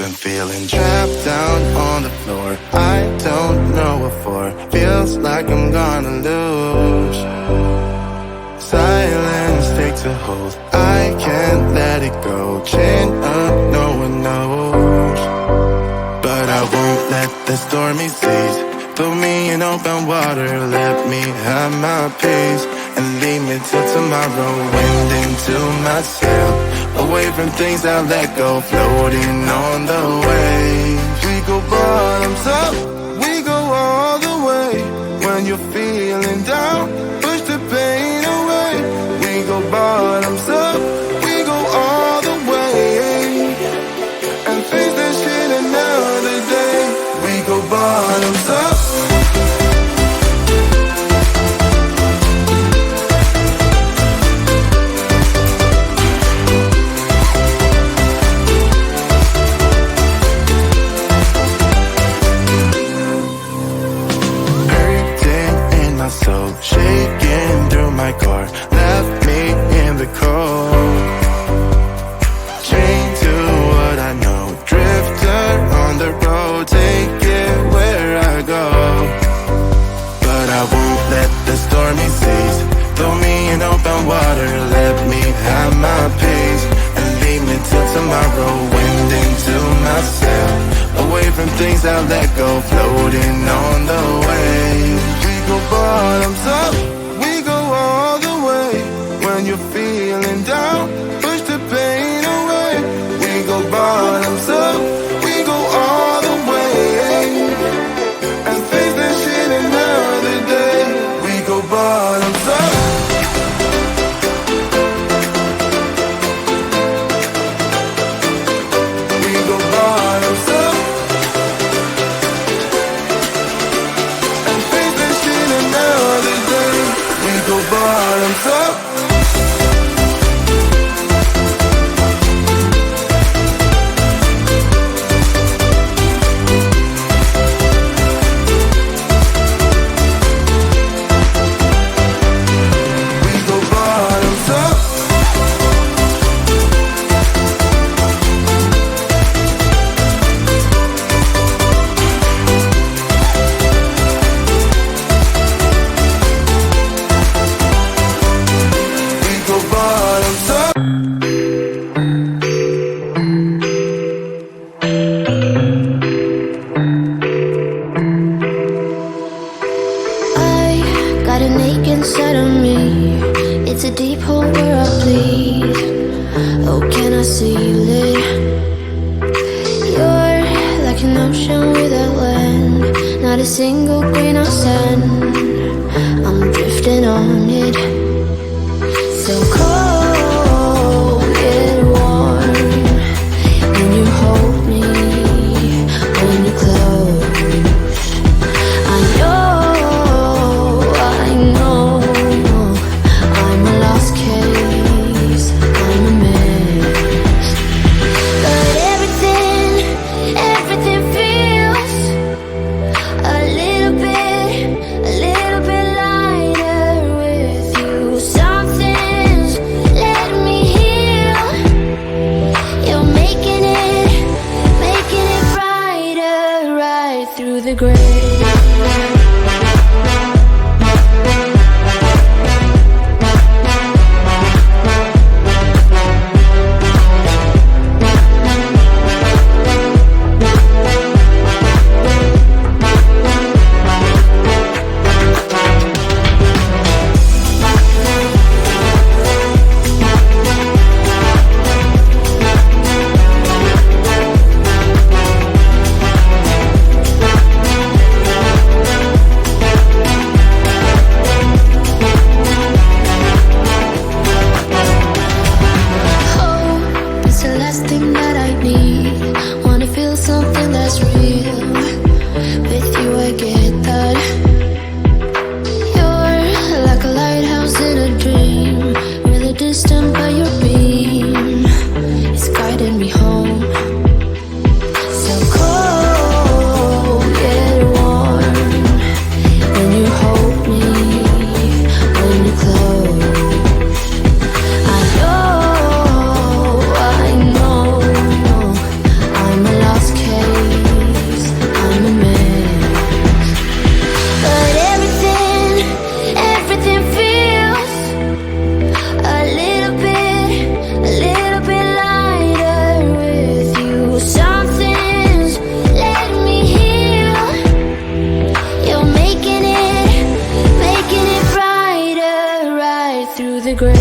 Been feeling trapped down on the floor. I don't know what for. Feels like I'm gonna lose. Silence takes a hold. I can't let it go. Chain up, no one knows. But I won't let the stormy seas throw me in open water. Let me have my peace and leave me till tomorrow. Wind into my sail, away from things I let go. Floating on the waves. We go bottoms up, we go all the way. When you're feeling down, push the pain away. We go bottoms up, we go all the way. And face that shit another day. We go bottoms up. So shaking through my car, left me in the cold. Chained to what I know, drifter on the road, take it where I go. But I won't let the stormy seas throw me in open water. Let me have my peace and leave me till tomorrow. Wind into my sail, away from things I let go. Floating on the waves. We go bottoms up, we go all the way. When you're feeling down, push the pain away. We go bottoms up, we go all the way. And face that shit another day. We go bottoms up. We go bottoms up. Go bottoms up. We go bottoms up. Inside of me, it's a deep hole where I bleed. Oh, can I seal it? You're like an ocean without land, not a single grain of sand. I'm drifting on it. So cold yet warm when you hold me, when you close. I know I'm a lost case, I'm a mess. But everything feels a little bit lighter with you. grave.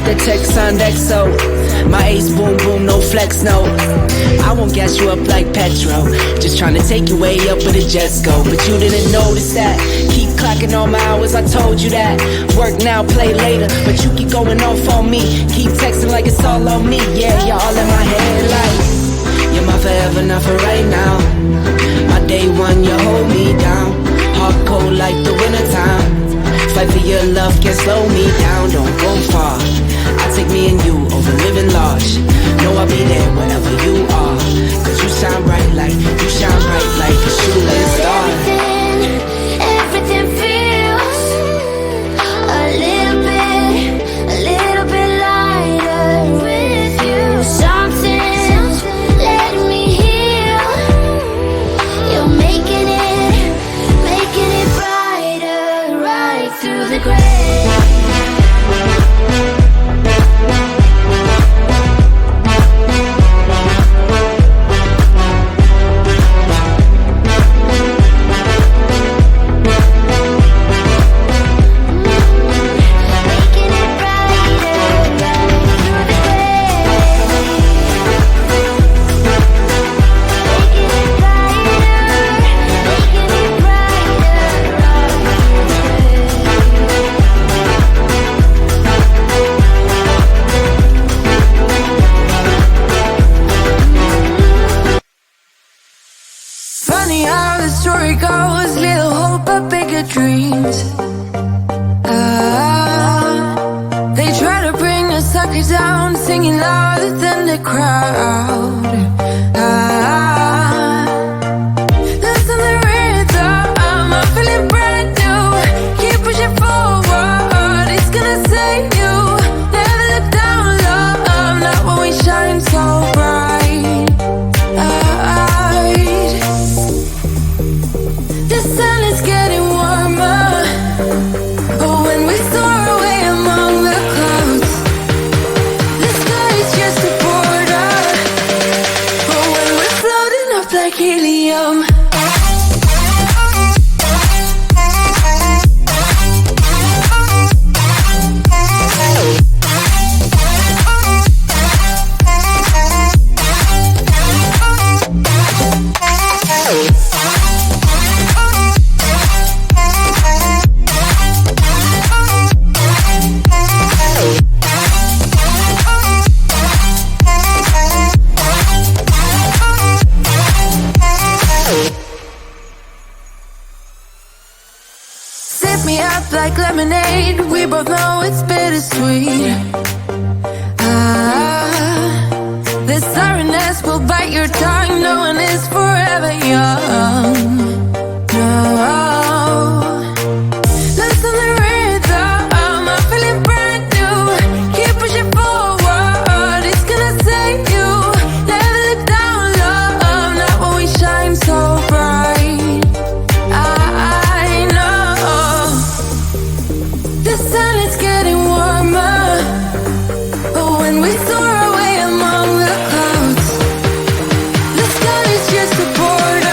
The text signed XO. My ace boom boom, no flex, no. I won't gas you up like petrol. Just trying to take you way up where the jets go. But you didn't notice that. Keep clocking all my hours, I told you that. Work now, play later. But you keep going off on me. Keep texting like it's all on me. Yeah, you're all in my head like you're my forever, not for right now. My day one, you hold me down. Hard cold like the wintertime. Fight for your love, can't slow me down. Don't go far. I take me and you over living large. Know I'll be there wherever you are. Cause you shine bright like, you shine bright like a shooting star. Everything feels a little bit lighter with you. Something's letting me heal. You're making it brighter right through the gray. Funny how the story goes, little hope but bigger dreams. They try to bring a sucker down, singing louder than the crowd. Listen to the rhythm, I'm feeling brand new. Keep pushing forward, it's gonna save you. Never look down, love, not when we shine so bright. The sun is getting warmer, but when we soar away among the clouds, the sky is just a border. But when we're floating up like helium, me up like lemonade. We both know it's bittersweet. This sorrowness will bite your tongue. No one is forever young. No. Listen to the rhythm, I'm feeling brand new. Keep pushing forward, it's gonna save you. Never look down, love, not when we shine so bright. I know the sun is getting warmer, but when we soar away among the clouds, the sky is just a border.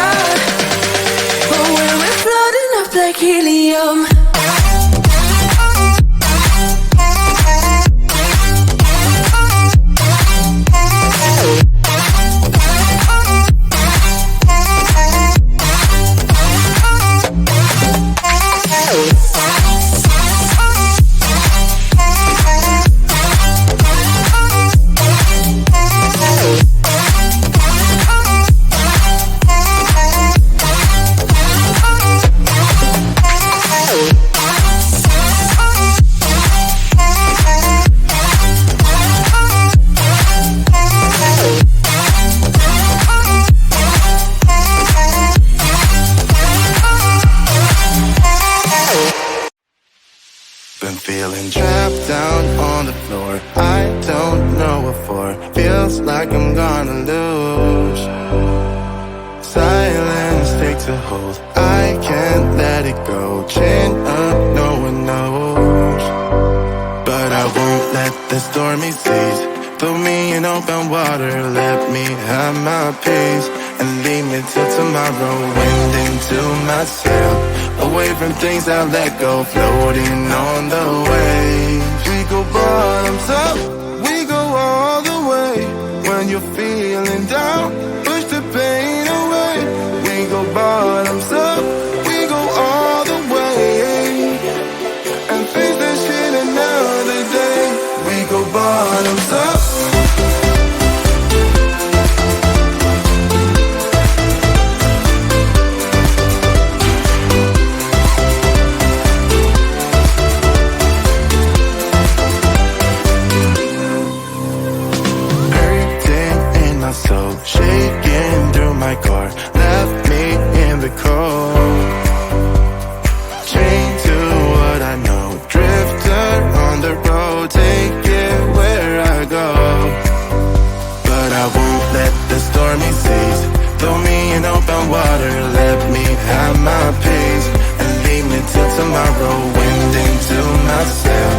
Feeling trapped down on the floor, I don't know what for. Feels like I'm gonna lose. Silence takes a hold, I can't let it go. Chin up, no one knows. But I won't let the stormy seas throw me in open water. Let me have my peace and leave me till tomorrow. Wind into my sail, away from things I let go. Floating on the waves, we go bottoms up, we go all the way. When you're feeling down, push the pain away. We go bottoms up, we go all the way. And face that shit another day. We go bottoms up. So shaking through my car, left me in the cold. Chained to what I know, drifter on the road, take it where I go. But I won't let the stormy seas throw me in open water. Let me have my peace and leave me till tomorrow. Wind into my sail,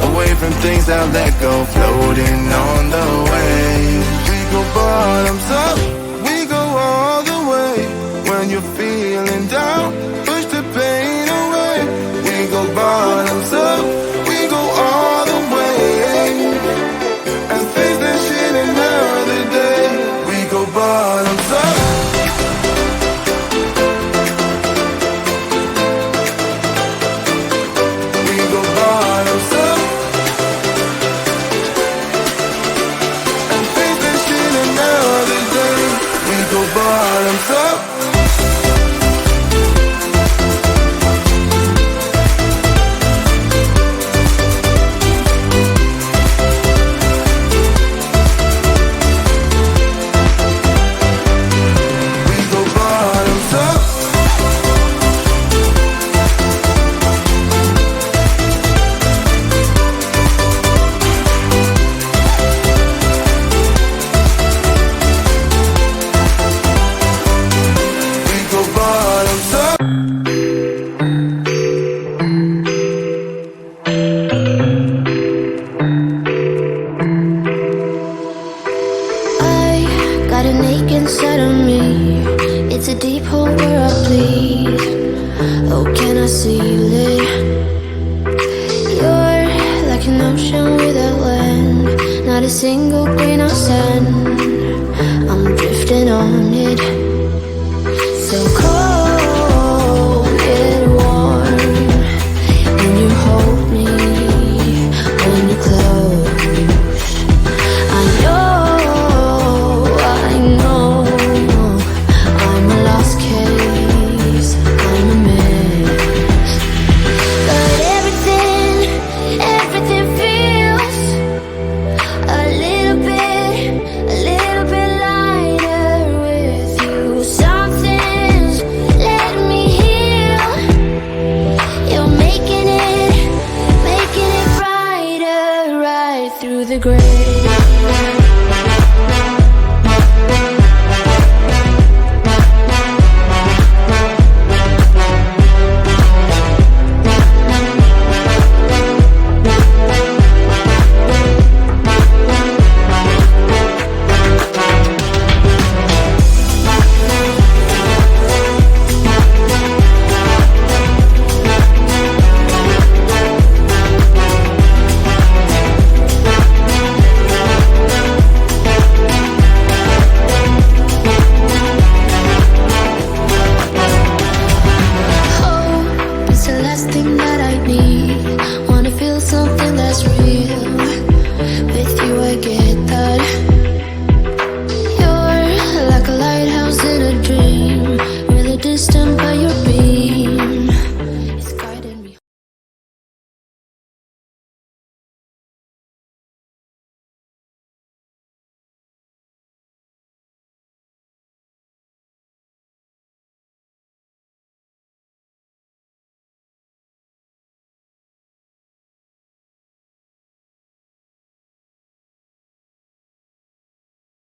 away from things I let go. Floating on the waves, we go bottoms up, we go all the way. When you're feeling down, push the pain away. We go bottoms up, we go all the way. And face that shit another day. We go bottoms up. We go bottoms up. And face that shit another day. We go bottoms up. We go bottoms up. We go bottoms up. I got an ache inside of me. It's a deep hole where I bleed. Oh, can I seal it? You're like an ocean without land, not a single grain of sand.